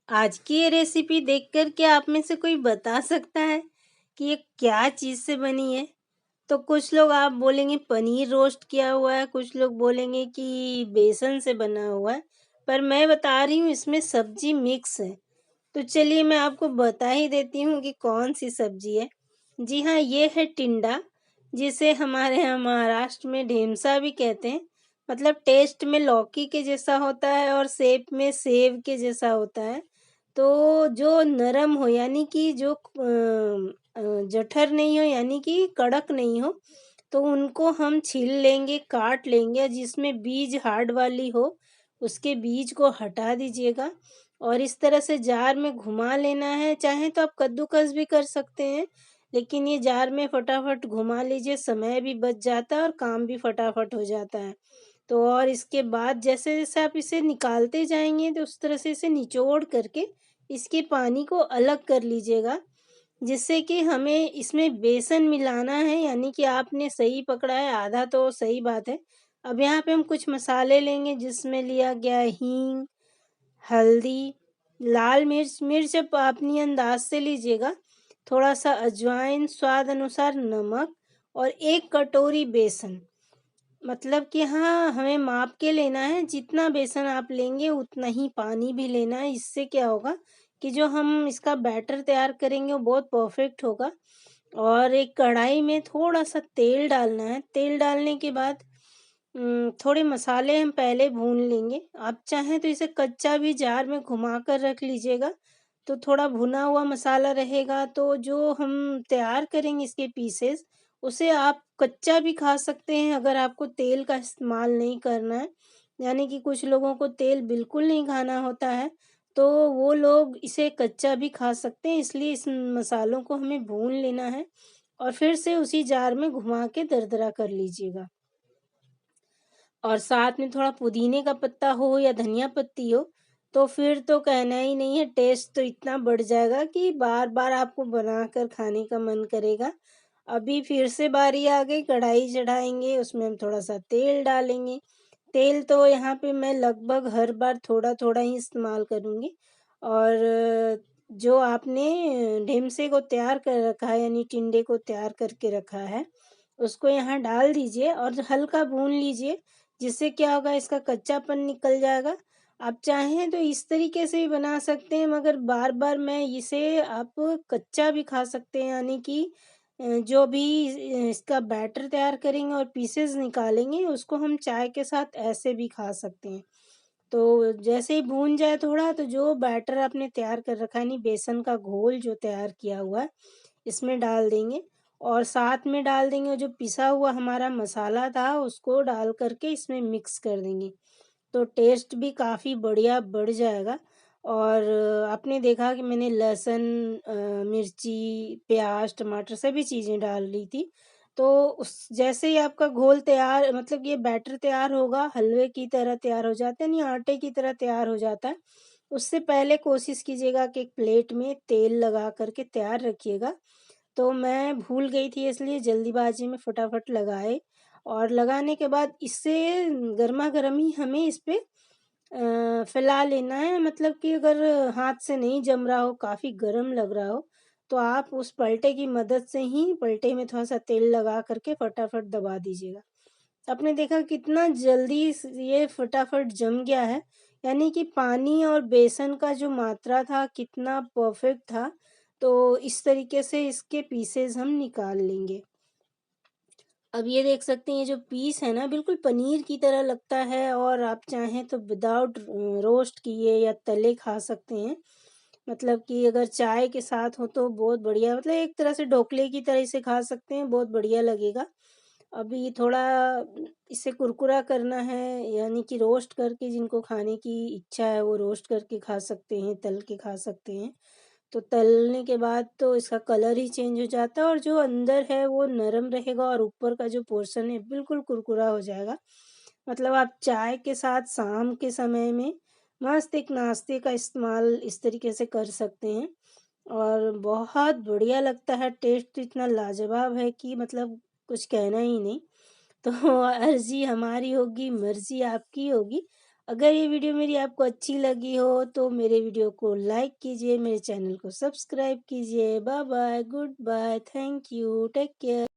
आज की ये रेसिपी देखकर क्या आप में से कोई बता सकता है कि ये क्या चीज़ से बनी है? तो कुछ लोग आप बोलेंगे पनीर रोस्ट किया हुआ है, कुछ लोग बोलेंगे कि बेसन से बना हुआ है, पर मैं बता रही हूँ इसमें सब्जी मिक्स है। तो चलिए मैं आपको बता ही देती हूँ कि कौन-सी सब्जी है। जी हाँ, ये है टिंडा, जिसे हमारे यहाँ महाराष्ट्र में ढेमसा भी कहते हैं। मतलब टेस्ट में लौकी के जैसा होता है और शेप में सेव के जैसा होता है। तो जो नरम हो यानी कि जो जठर नहीं हो यानी कि कड़क नहीं हो, तो उनको हम छील लेंगे, काट लेंगे और जिसमें बीज हार्ड वाली हो, उसके बीज को हटा दीजिएगा और इस तरह से जार में घुमा लेना है। चाहें तो आप कद्दूकस भी कर सकते हैं, लेकिन ये जार में फटाफट घुमा लीजिए, समय भी बच जाता है और काम भी फटाफट हो जाता है। तो और इसके बाद जैसे-जैसे आप इसे निकालते जाएँगे तो उस तरह से इसे निचोड़ करके इसके पानी को अलग कर लीजिएगा, जिससे कि हमें इसमें बेसन मिलाना है यानी कि आपने सही पकड़ा है, आधा तो सही बात है। अब यहाँ पे हम कुछ मसाले लेंगे जिसमें लिया गया है हींग, हल्दी, लाल मिर्च, मिर्च आप अपनी अंदाज़ से लीजिएगा, थोड़ा-सा अजवाइन, स्वाद अनुसार नमक और 1 कटोरी बेसन। मतलब कि हाँ, हमें माप के लेना है, जितना बेसन आप लेंगे उतना ही पानी भी लेना है। इससे क्या होगा कि जो हम इसका बैटर तैयार करेंगे वो बहुत परफेक्ट होगा। और एक कढ़ाई में थोड़ा-सा तेल डालना है, तेल डालने के बाद थोड़े मसाले हम पहले भून लेंगे। आप चाहें तो इसे कच्चा भी जार में घुमा कर रख लीजिएगा, तो थोड़ा भुना हुआ मसाला रहेगा, तो जो हम तैयार करेंगे इसके पीसेस, उसे आप कच्चा भी खा सकते हैं अगर आपको तेल का इस्तेमाल नहीं करना है। यानी कि कुछ लोगों को तेल बिल्कुल नहीं खाना होता है, तो वो लोग इसे कच्चा भी खा सकते हैं, इसलिए इस मसालों को हमें भून लेना है और फिर से उसी जार में घुमा के दरदरा कर लीजिएगा। और साथ में थोड़ा पुदीने का पत्ता हो या धनिया पत्ती हो, तो फिर तो कहना ही नहीं है, टेस्ट तो इतना बढ़ जाएगा कि बार-बार आपको बनाकर खाने का मन करेगा। अभी फिर से बारी आ गई, कढ़ाई चढ़ाएँगे, उसमें हम थोड़ा-सा तेल डालेंगे। तेल तो यहाँ पे मैं लगभग हर बार थोड़ा-थोड़ा ही इस्तेमाल करूँगी और जो आपने ढेमसे को तैयार कर रखा है यानी टिंडे को तैयार करके रखा है, उसको यहाँ डाल दीजिए और हल्का भून लीजिए, जिससे क्या होगा इसका कच्चापन निकल जाएगा। आप चाहें तो इस तरीके से भी बना सकते हैं मगर बार-बार मैं इसे आप कच्चा भी खा सकते हैं यानी कि जो भी इसका बैटर तैयार करेंगे और पीसेस निकालेंगे उसको हम चाय के साथ ऐसे भी खा सकते हैं। तो जैसे ही भून जाए थोड़ा तो जो बैटर आपने तैयार कर रखा है यानी बेसन का घोल जो तैयार किया हुआ है, इसमें डाल देंगे और साथ में डाल देंगे जो पिसा हुआ हमारा मसाला था उसको डाल कर के इसमें मिक्स कर देंगे। तो टेस्ट भी काफ़ी बढ़िया बढ़ जाएगा और आपने देखा कि मैंने लहसुन मिर्ची, प्याज़, टमाटर सभी चीज़ें डाल ली थी। तो उस जैसे ही आपका घोल तैयार मतलब ये बैटर तैयार होगा, हलवे की तरह तैयार हो जाता है, नहीं आटे की तरह तैयार हो जाता है। उससे पहले कोशिश कीजिएगा कि एक प्लेट में तेल लगा कर के तैयार रखिएगा। तो मैं भूल गई थी इसलिए जल्दीबाज़ी में फटाफट लगाए और लगाने के बाद इसे गरमा-गरम ही हमें इस पे फैला लेना है मतलब कि अगर हाथ से नहीं जम रहा हो, काफ़ी गरम लग रहा हो, तो आप उस पलटे की मदद से ही पलटे में थोड़ा-सा तेल लगा कर के फटाफट दबा दीजिएगा। आपने देखा कितना जल्दी ये फटाफट जम गया है, यानी कि पानी और बेसन का जो मात्रा था कितना परफेक्ट था, तो इस तरीके से इसके पीसेस हम निकाल लेंगे। अब ये देख सकते हैं ये जो पीस है ना बिल्कुल पनीर की तरह लगता है और आप चाहें तो विदाउट रोस्ट किए या तले खा सकते हैं। मतलब कि अगर चाय के साथ हो तो बहुत बढ़िया मतलब एक तरह से ढोकले की तरह इसे खा सकते हैं, बहुत बढ़िया लगेगा। अभी थोड़ा इसे कुरकुरा करना है यानी कि रोस्ट करके जिनको खाने की इच्छा है वो रोस्ट करके खा सकते हैं, तल के खा सकते हैं। तो तलने के बाद तो इसका कलर ही चेंज हो जाता है और जो अंदर है वो नरम रहेगा और ऊपर का जो पोर्शन है बिल्कुल कुरकुरा हो जाएगा। मतलब आप चाय के साथ शाम के समय में मस्त एक नाश्ते का इस्तेमाल इस तरीके से कर सकते हैं और बहुत बढ़िया लगता है, टेस्ट तो इतना लाजवाब है कि मतलब कुछ कहना ही नहीं। तो अर्ज़ी हमारी होगी, मर्ज़ी आपकी होगी। अगर ये वीडियो मेरी आपको अच्छी लगी हो तो मेरे वीडियो को लाइक कीजिए, मेरे चैनल को सब्सक्राइब कीजिए। Bye bye, goodbye, thank you, take care.